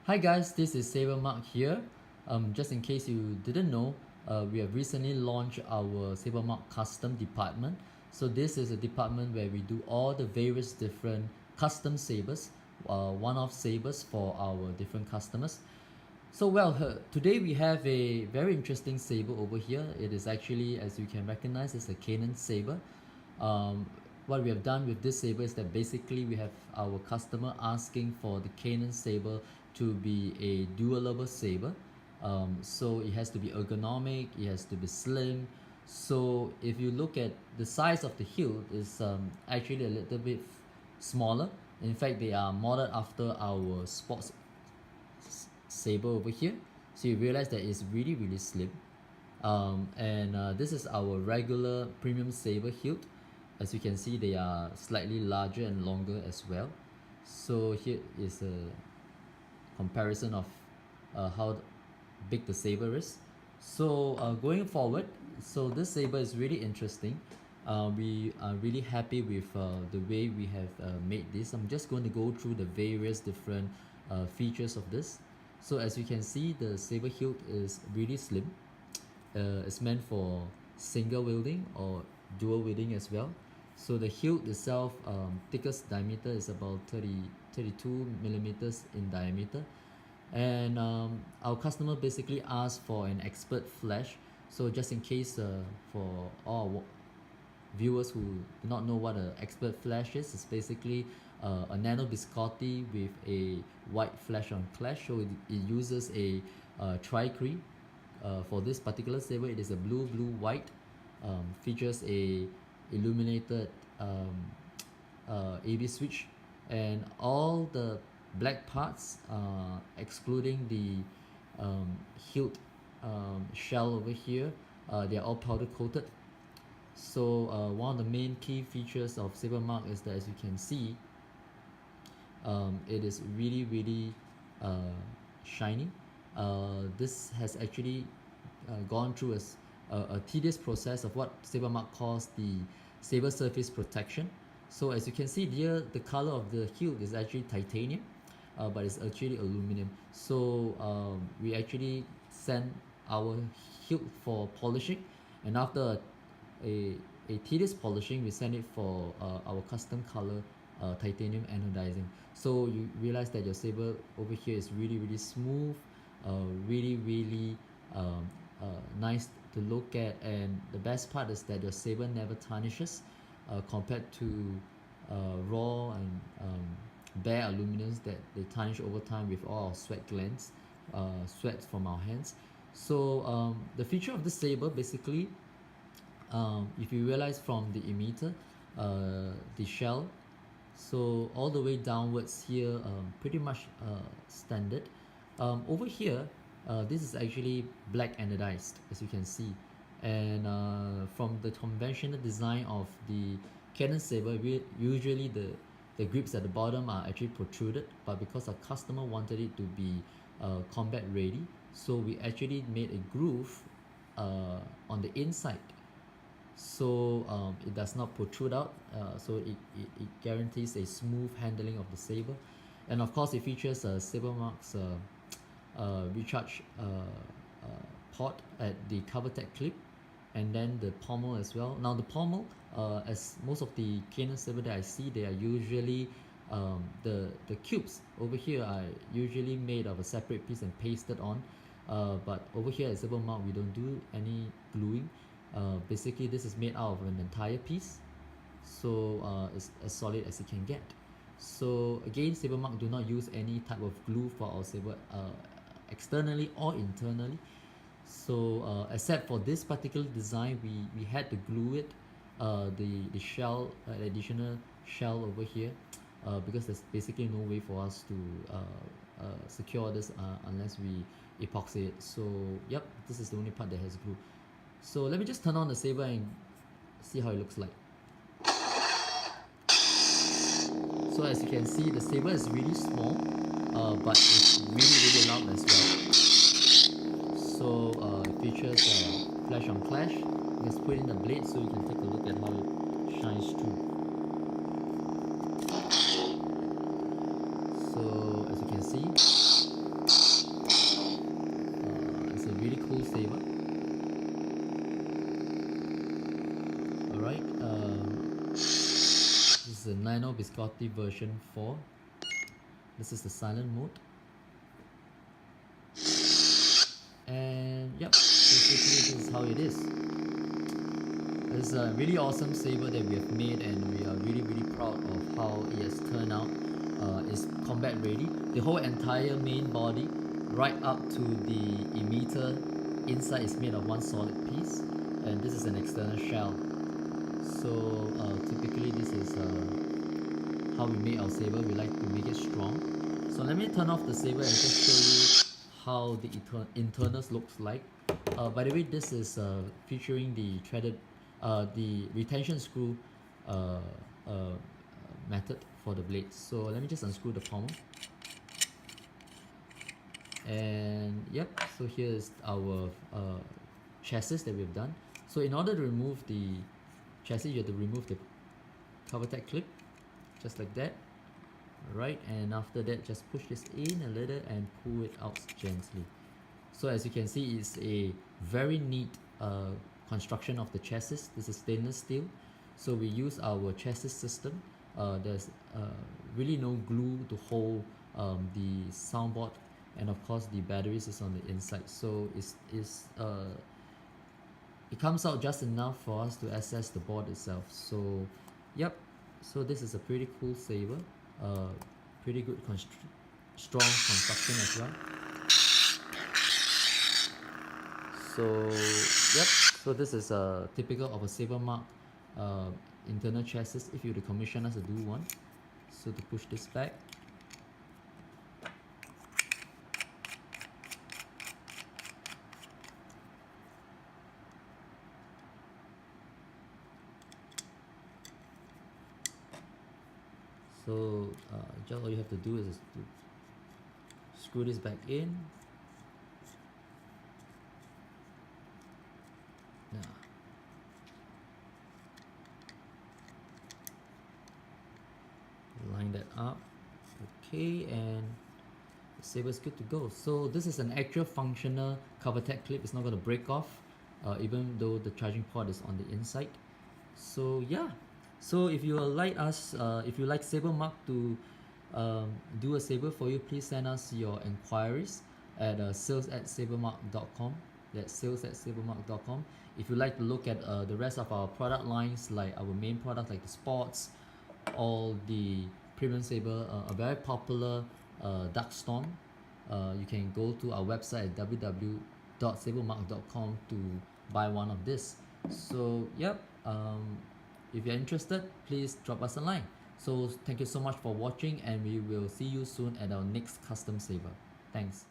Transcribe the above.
Hi guys, this is SaberMach here. Just in case you didn't know, we have recently launched our SaberMach Custom department. So this is a department where we do all the various different custom sabers, one-off sabers for our different customers. So today we have a very interesting saber over here. It is actually, as you can recognize, it's a Kanan Saber. Um, what we have done with this saber is that basically we have our customer asking for the Kanan Saber to be a durable saber. So it has to be ergonomic, it has to be slim. So if you look at the size of the hilt, is actually a little bit smaller. In fact, they are modeled after our sports saber over here. So you realize that it's really slim. And this is our regular premium saber hilt. As you can see, they are slightly larger and longer as well. So here is a comparison of how big the saber is. So going forward, so this saber is really interesting. We are really happy with the way we have made this. I'm just going to go through the various different features of this. So as you can see, the saber hilt is really slim. It's meant for single wielding or dual wielding as well. So the hilt itself, thickest diameter is about 32 millimeters in diameter. And our customer basically asked for an expert flash. So just in case for all viewers who do not know what an expert flash is, it's basically a nano biscotti with a white flash on clash. So it uses a tricree. For this particular saber, it is a blue white. Features a illuminated AB switch, and all the black parts, excluding the hilt shell over here, they are all powder coated. So one of the main key features of SaberMach is that, as you can see, it is really shiny. This has actually gone through a tedious process of what SaberMach calls the saber surface protection. So as you can see here, the color of the hilt is actually titanium, but it's actually aluminum. So we actually send our hilt for polishing, and after a tedious polishing, we send it for our custom color titanium anodizing. So you realize that your saber over here is really smooth, really nice to look at, and the best part is that your saber never tarnishes compared to raw and bare aluminums that they tarnish over time with all our sweat glands, sweat from our hands. So the feature of this saber basically, if you realize from the emitter, the shell, so all the way downwards here, pretty much standard. Over here, this is actually black anodized, as you can see, and from the conventional design of the Kanan Saber, usually the grips at the bottom are actually protruded, but because our customer wanted it to be combat ready, so we actually made a groove on the inside, so it does not protrude out, so it guarantees a smooth handling of the saber. And of course, it features SaberMach's recharge port at the covertech clip, and then the pommel as well. Now the pommel, as most of the Kanan Saber that I see, they are usually the cubes over here are usually made of a separate piece and pasted on, but over here at SaberMach we don't do any gluing. Basically this is made out of an entire piece, so it's as solid as it can get. So again, SaberMach do not use any type of glue for our saber, externally or internally. So except for this particular design, we had to glue it, the shell, additional shell over here, because there's basically no way for us to secure this unless we epoxy it. So yep, this is the only part that has glue. So let me just turn on the saber and see how it looks like. So as you can see, the saber is really small, but it's really loud as well. So it features flash on clash. Let's put in the blade so you can take a look at how it shines through. So as you can see, is a Nano Biscotti version 4. This is the silent mode. And yep, basically this is how it is. It's a really awesome saber that we have made, and we are really proud of how it has turned out. It's combat ready. The whole entire main body, right up to the emitter inside, is made of one solid piece, and this is an external shell. So typically this is how we make our saber. We like to make it strong. So let me turn off the saber and just show you how the internals looks like. By the way, this is featuring the threaded, the retention screw method for the blades. So let me just unscrew the pommel. And yep, so here is our chassis that we've done. So in order to remove the chassis, you have to remove the cover-tech clip, just like that. Right, and after that just push this in a little and pull it out gently. So as you can see, it's a very neat construction of the chassis. This is stainless steel, so we use our chassis system. There's really no glue to hold the soundboard, and of course the batteries is on the inside, so it comes out just enough for us to access the board itself. So yep, so this is a pretty cool saber. Pretty good strong construction as well. So yep, so this is typical of a SaberMach internal chassis if you were to commission us to do one. So to push this back, so just all you have to do is to screw this back in. Yeah. Line that up. Okay, and the saber is good to go. So this is an actual functional cover-tech clip. It's not going to break off, even though the charging port is on the inside. So yeah. So if you like us, if you like SaberMach to do a saber for you, please send us your enquiries at sales@sabermach.com. That's sales@sabermach.com. If you like to look at the rest of our product lines, like our main product, like the sports, all the premium saber, a very popular dark storm, you can go to our website at www.sabermach.com to buy one of this. So yep, if you're interested, please drop us a line. So thank you so much for watching, and we will see you soon at our next custom saber. Thanks.